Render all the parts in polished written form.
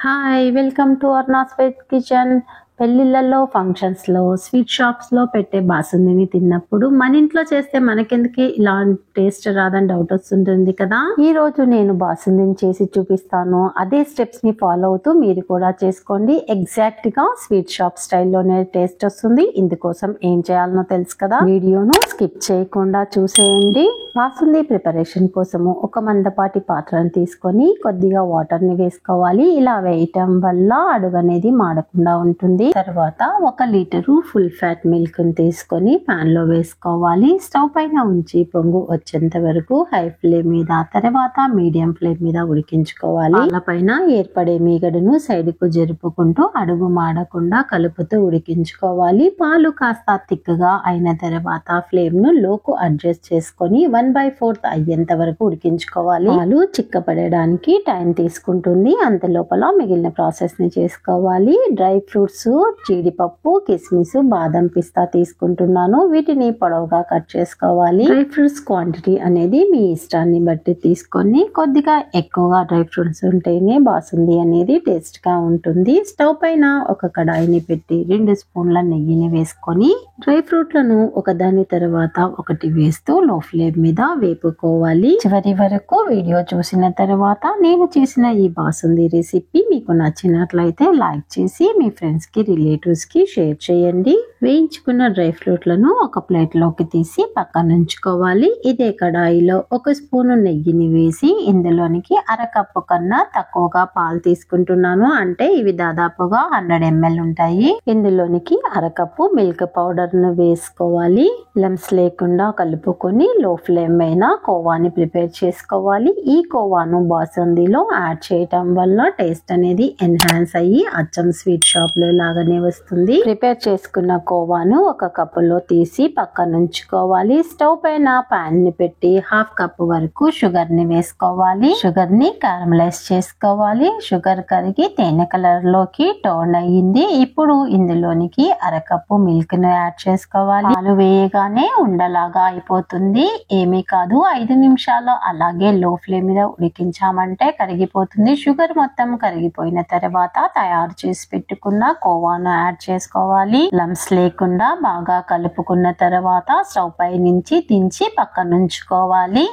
Hi welcome to Arna's veg kitchen. పెళ్ళిళ్ళలో ఫంక్షన్స్లో sweet షాప్స్లో పెట్టే బాసుందిని తిన్నప్పుడు మన ఇంట్లో చేస్తే మనకెందుకే ఇలా టేస్ట్ రాదని డౌట్ వస్తుంటుంది కదా. ఈ రోజు నేను బాసుందిని చేసి చూపిస్తాను. అదే స్టెప్స్ ని ఫాలో అవుతూ మీరు కూడా చేసుకోండి. ఎగ్జాక్ట్ గా స్వీట్ షాప్ స్టైల్లోనే టేస్ట్ వస్తుంది. ఇందుకోసం ఏం చేయాలనో తెలుసు కదా. వీడియోను స్కిప్ చేయకుండా చూసేయండి. బాసుంది ప్రిపరేషన్ కోసము ఒక మందపాటి పాత్రను తీసుకొని కొద్దిగా వాటర్ ని వేసుకోవాలి. ఇలా వేయటం వల్ల అడుగు అనేది మాడకుండా ఉంటుంది. తర్వాత 1 లీటరు ఫుల్ ఫ్యాట్ మిల్క్ ని తీసుకొని పాన్ లో వేసుకోవాలి. స్టవ్ పైన ఉంచి పొంగు వచ్చేంత వరకు హై ఫ్లేమ్ మీద, తర్వాత మీడియం ఫ్లేమ్ మీద ఉడికించుకోవాలి. పాల పైన ఏర్పడే మీగడను సైడ్ కు జరుపుకుంటూ అడుగు మాడకుండా కలుపుతూ ఉడికించుకోవాలి. పాలు కాస్త తిక్కగా అయిన తర్వాత ఫ్లేమ్ ను లోకు అడ్జస్ట్ చేసుకొని 1/4 అయ్యేంత వరకు ఉడికించుకోవాలి. పాలు చిక్కపడడానికి టైం తీసుకుంటుంది. అంత లోపల మిగిలిన ప్రాసెస్ ని చేసుకోవాలి. డ్రై ఫ్రూట్స్, జీడిపప్పు, కిస్మిస్, బాదం, పిస్తా తీసుకుంటున్నాను. వీటిని పొడవుగా కట్ చేసుకోవాలి. డ్రై ఫ్రూట్స్ క్వాంటిటీ అనేది మీ ఇష్టాన్ని బట్టి తీసుకొని కొద్దిగా ఎక్కువగా డ్రై ఫ్రూట్స్ ఉంటేనే బాసుంది అనేది టేస్ట్ గా ఉంటుంది. స్టవ్ పైన ఒక కడాయిని పెట్టి 2 స్పూన్ల నెయ్యిని వేసుకొని డ్రై ఫ్రూట్లను ఒకదాని తర్వాత ఒకటి వేస్తూ లో ఫ్లేమ్ మీద వేపుకోవాలి. చివరి వరకు వీడియో చూసిన తర్వాత నేను చేసిన ఈ బాసుంది రెసిపీ మీకు నచ్చినట్లయితే లైక్ చేసి మీ ఫ్రెండ్స్ కి, రిలేటివ్స్ కి షేర్ చేయండి. వేయించుకున్న డ్రై ఫ్రూట్లను ఒక ప్లేట్ లోకి తీసి పక్కన ఉంచుకోవాలి. ఇదే కడాయిలో 1 స్పూను నెయ్యిని వేసి ఇందులోనికి 1/2 కప్పు కన్నా తక్కువగా పాలు తీసుకుంటున్నాను. అంటే ఇవి దాదాపుగా 100 ml ఉంటాయి. ఇందులోనికి 1/2 కప్పు మిల్క్ పౌడర్ ను వేసుకోవాలి. లమ్స్ లేకుండా కలుపుకొని లో ఫ్లేమ్ పైన కోవాని ప్రిపేర్ చేసుకోవాలి. ఈ కోవాను బాసుందిలో యాడ్ చేయటం వల్ల టేస్ట్ అనేది ఎన్హాన్స్ అయ్యి అచ్చం స్వీట్ షాప్ లో లాగానే వస్తుంది. ప్రిపేర్ చేసుకున్న కోవాను ఒక కప్పులో తీసి పక్కన ఉంచుకోవాలి. స్టవ్ పైన పాన్ ని పెట్టి 1/2 కప్పు వరకు షుగర్ ని వేసుకోవాలి. షుగర్ ని క్యారమలైజ్ చేసుకోవాలి. షుగర్ కరిగి తేనె కలర్ లోకి టర్న్ అయ్యింది. ఇప్పుడు ఇందులోనికి 1/2 కప్పు మిల్క్ ను యాడ్ చేసుకోవాలి. పాలు వేయగానే ఉండలాగా అయిపోతుంది. ఏమీ కాదు, 5 నిమిషాలు అలాగే లో ఫ్లేమ్ మీద ఉడికించామంటే కరిగిపోతుంది. షుగర్ మొత్తం కరిగిపోయిన తర్వాత తయారు చేసి పెట్టుకున్న కోవాను యాడ్ చేసుకోవాలి. లమ్స్ లేకుండా బాగా కలుపుకున్న తర్వాత స్టవ్ పై నుంచి దించి పక్కన ఉంచుకోవాలి.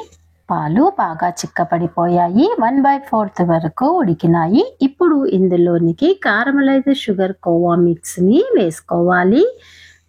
పాలు బాగా చిక్కపడిపోయాయి. 1/4 వరకు ఉడికినాయి. ఇప్పుడు ఇందులోనికి కారమలైజ్ షుగర్ కోవా మిక్స్ ని వేసుకోవాలి.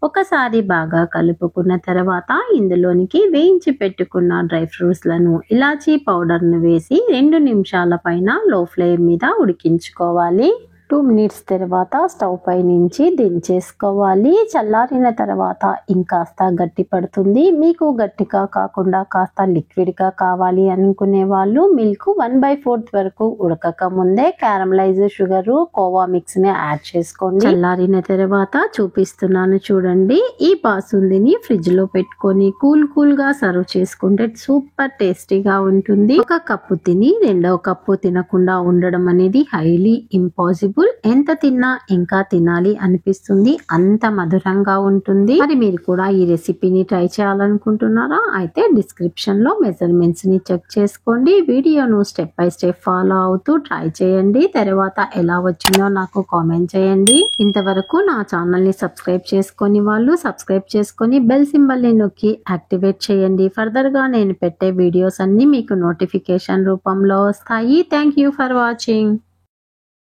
ఒకసారి బాగా కలుపుకున్న తర్వాత ఇందులోనికి వేయించి పెట్టుకున్న డ్రై ఫ్రూట్స్ లను, ఇలాచీ పౌడర్ ను వేసి 2 నిమిషాల పైన లో ఫ్లేమ్ మీద ఉడికించుకోవాలి. 2 మినిట్స్ తర్వాత స్టవ్ పై నుంచి దించేసుకోవాలి. చల్లారిన తర్వాత ఇంకాస్త గట్టి పడుతుంది. మీకు గట్టిగా కాకుండా కాస్త లిక్విడ్ గా కావాలి అనుకునే వాళ్ళు మిల్క్ 1/4 వరకు ఉడకక ముందే క్యారమలైజ్ షుగర్ కోవా మిక్స్ ని యాడ్ చేసుకోండి. చల్లారిన తర్వాత చూపిస్తున్నాను చూడండి. ఈ బాసుందిని ఫ్రిడ్జ్ లో పెట్టుకొని కూల్ గా సర్వ్ చేసుకుంటే సూపర్ టేస్టీగా ఉంటుంది. 1 కప్పు తిని 2వ కప్పు తినకుండా ఉండడం అనేది హైలీ ఇంపాసిబుల్. ఎంత తిన్నా ఇంకా తినాలి అనిపిస్తుంది. అంత మధురంగా ఉంటుంది. మరి మీరు కూడా ఈ రెసిపీని ట్రై చేయాలనుకుంటున్నారా? అయితే డిస్క్రిప్షన్ లో మెజర్మెంట్స్ ని చెక్ చేసుకోండి. వీడియోను స్టెప్ బై స్టెప్ ఫాలో అవుతూ ట్రై చేయండి. తర్వాత ఎలా వచ్చిందో నాకు కామెంట్ చేయండి. ఇంతవరకు నా ఛానల్ ని సబ్స్క్రైబ్ చేసుకొని వాళ్ళు సబ్స్క్రైబ్ చేసుకొని బెల్ సింబల్ ని నొక్కి యాక్టివేట్ చేయండి. ఫర్దర్ గా నేను పెట్టే వీడియోస్ అన్ని మీకు నోటిఫికేషన్ రూపంలో వస్తాయి. Thank you for watching.